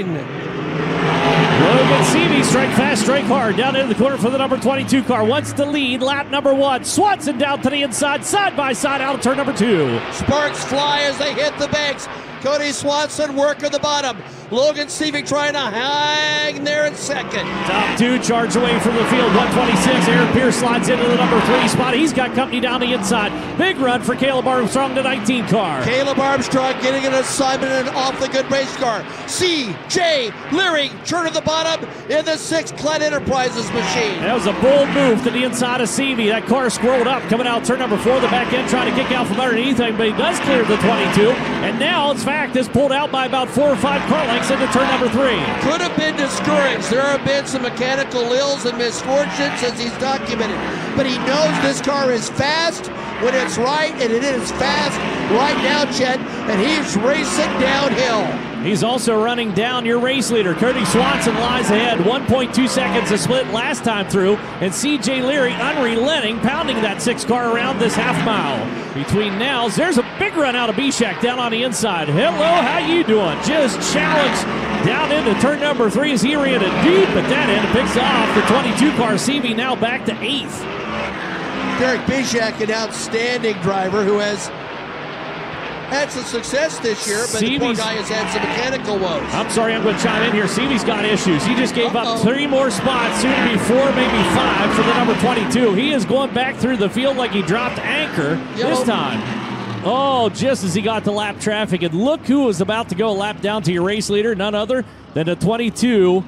16. Logan Seavey strike fast, strike hard. Down into the corner for the number 22 car. Wants to lead lap number 1. Swanson down to the inside, side by side out of turn number 2. Sparks fly as they hit the banks. Cody Swanson working the bottom. Logan Seavey trying to hang there in second. Top 2 charge away from the field. 126. Aaron Pierce slides into the number 3 spot. He's got company down the inside. Big run for Caleb Armstrong, the 19 car. Caleb Armstrong getting an assignment and an awfully good race car. C.J. Leary turning the bottom in the 6 Klett Enterprises machine. That was a bold move to the inside of Seavey. That car squirreled up, coming out turn number 4. The back end trying to kick out from underneath him, but he does clear the 22. And now, in fact, is pulled out by about 4 or 5 car lengths into turn number 3. Could have been discouraged. There have been some mechanical ills and misfortunes as he's documented. But he knows this car is fast when it's right, and it is fast right now, Chet, and he's racing downhill. He's also running down your race leader. Cody Swanson lies ahead. 1.2 seconds to split last time through. And C.J. Leary unrelenting, pounding that 6 car around this half mile. Between nows, there's a big run out of B-Shack down on the inside. Hello, how you doing? Just challenged down into turn number 3 as he ran it deep at that end. Picks off the 22 car. Seavey now back to 8th. Derek B-Shack, an outstanding driver who has had some success this year, but the poor guy has had some mechanical woes. I'm sorry, I'm going to chime in here. Seavey's got issues. He just gave up 3 more spots, soon to be 4, maybe 5 for the number 22. He is going back through the field like he dropped anchor this time. Oh, just as he got to lap traffic. And look who was about to go a lap down to your race leader, none other than the 22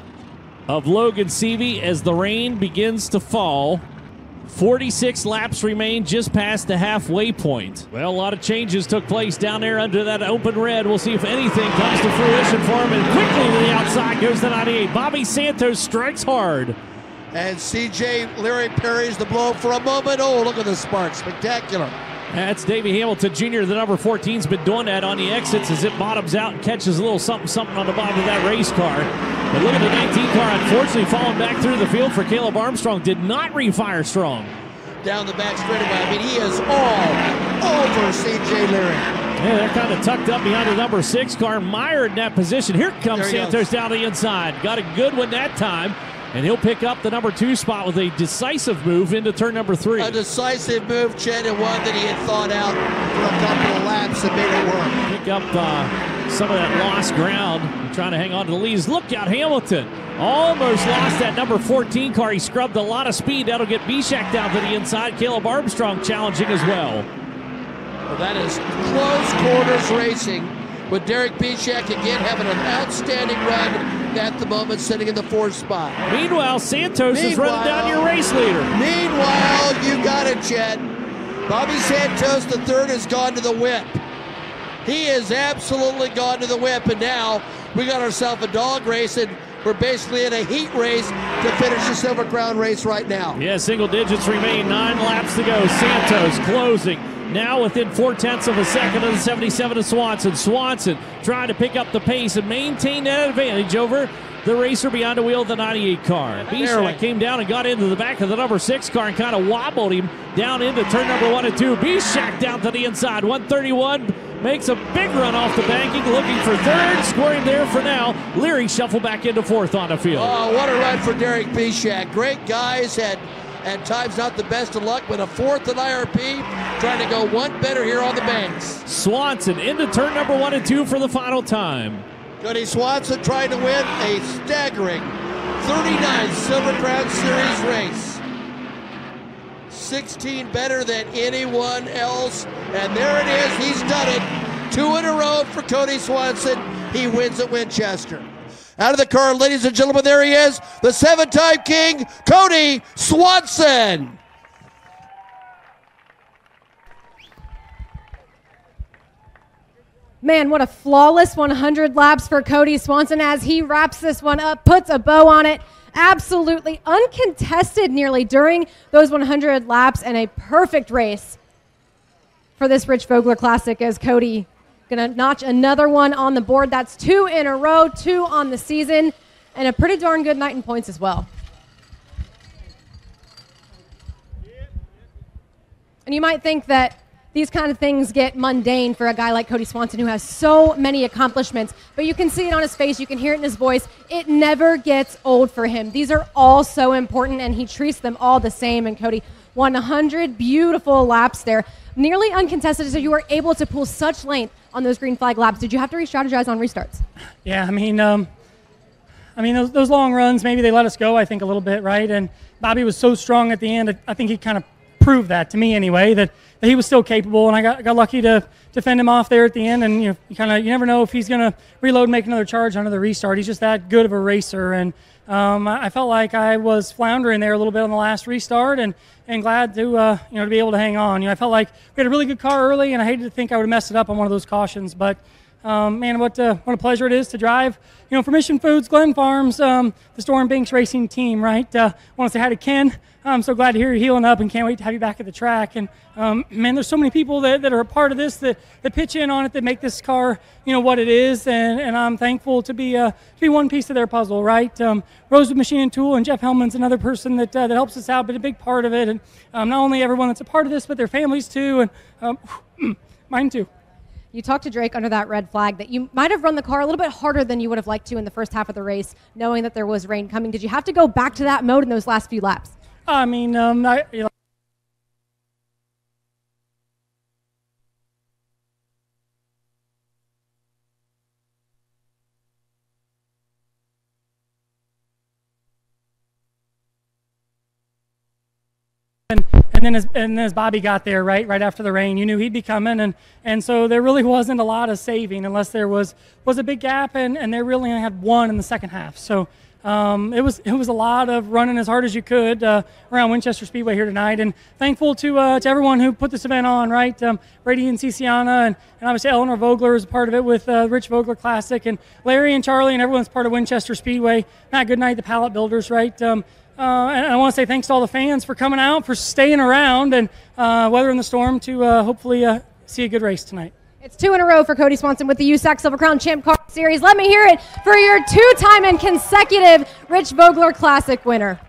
of Logan Seavey as the rain begins to fall. 46 laps remain just past the halfway point. Well, a lot of changes took place down there under that open red. We'll see if anything comes to fruition for him. And quickly to the outside goes the 98. Bobby Santos strikes hard. And C.J. Leary parries the blow for a moment. Oh, look at the spark. Spectacular. That's Davey Hamilton Jr., the number 14's been doing that on the exits as it bottoms out and catches a little something on the bottom of that race car. But look at the 19 car, unfortunately falling back through the field for Caleb Armstrong. Did not refire strong. Down the back straightaway. I mean, he is all over C.J. Leary. Yeah, they're kind of tucked up behind the number 6 car, mired in that position. Here comes Santos down the inside. Got a good one that time. And he'll pick up the number 2 spot with a decisive move into turn number 3. A decisive move, Chet, and one that he had thought out for a couple of laps and made it work. Pick up some of that lost ground, trying to hang on to the leads. Look out, Hamilton. Almost lost that number 14 car. He scrubbed a lot of speed. That'll get B-Shack down to the inside. Caleb Armstrong challenging as well. Well, that is close quarters racing, with Derek B-Shack again having an outstanding run at the moment, sitting in the 4th spot. Meanwhile, Santos is running down your race leader. Meanwhile, you got it, Chet. Bobby Santos III has gone to the whip. He has absolutely gone to the whip, and now we got ourselves a dog race, and we're basically in a heat race to finish the Silver Crown race right now. Yeah, single digits remain, 9 laps to go. Santos closing. Now within 0.4 of a second of the 77 of Swanson. Swanson trying to pick up the pace and maintain that advantage over the racer behind the wheel of the 98 car. B-Shack came down and got into the back of the number 6 car and kind of wobbled him down into turn number 1 and 2. B-Shack down to the inside. 131 makes a big run off the banking, looking for 3rd, scoring there for now. Leary shuffled back into 4th on the field. Oh, what a run for Derek B-Shack. Great guys, had at times not the best of luck, but a 4th in IRP, trying to go one better here on the banks. Swanson into turn number 1 and 2 for the final time. Cody Swanson trying to win a staggering 39th Silver Crown Series race. 16 better than anyone else, and there it is. He's done it. 2 in a row for Cody Swanson. He wins at Winchester. Out of the car, ladies and gentlemen, there he is, the 7-time king, Cody Swanson. Man, what a flawless 100 laps for Cody Swanson as he wraps this one up, puts a bow on it. Absolutely uncontested nearly during those 100 laps, and a perfect race for this Rich Vogler Classic as Cody going to notch another one on the board. That's 2 in a row, 2 on the season, and a pretty darn good night in points as well. And you might think that these kind of things get mundane for a guy like Cody Swanson who has so many accomplishments, but you can see it on his face, you can hear it in his voice. It never gets old for him. These are all so important, and he treats them all the same. And Cody, 100 beautiful laps there, nearly uncontested, so you were able to pull such length on those green flag laps. Did you have to re-strategize on restarts? Yeah, I mean, those long runs, maybe they let us go, I think, a little bit, right? And Bobby was so strong at the end. I think he kind of proved that to me anyway, that he was still capable, and I got lucky to fend him off there at the end. And you never know if he's going to reload and make another charge on another restart. He's just that good of a racer, and I felt like I was floundering there a little bit on the last restart, and glad to to be able to hang on. I felt like we had a really good car early, and I hated to think I would have messed it up on one of those cautions, but. Man, what a pleasure it is to drive, for Mission Foods, Glen Farms, the Storm Binks Racing team, right? Want to say hi to Ken. I'm so glad to hear you healing up and can't wait to have you back at the track. And, man, there's so many people that are a part of this, that pitch in on it, that make this car, what it is. And I'm thankful to be one piece of their puzzle, right? Rosewood Machine and Tool and Jeff Hellman's another person that helps us out, but a big part of it. And not only everyone that's a part of this, but their families too, and mine too. You talked to Drake under that red flag that you might have run the car a little bit harder than you would have liked to in the first half of the race, knowing that there was rain coming. Did you have to go back to that mode in those last few laps? I mean, And then as Bobby got there right after the rain, you knew he'd be coming, and so there really wasn't a lot of saving unless there was a big gap, and they really only had one in the second half. So it was a lot of running as hard as you could around Winchester Speedway here tonight, and thankful to everyone who put this event on, right? Brady and Ciciana, and obviously Eleanor Vogler is a part of it with Rich Vogler Classic, and Larry and Charlie and everyone's part of Winchester Speedway. Matt Goodnight, the pallet builders, right? And I want to say thanks to all the fans for coming out, for staying around, and weathering the storm to hopefully see a good race tonight. It's 2 in a row for Cody Swanson with the USAC Silver Crown Champ Car Series. Let me hear it for your 2-time and consecutive Rich Vogler Classic winner.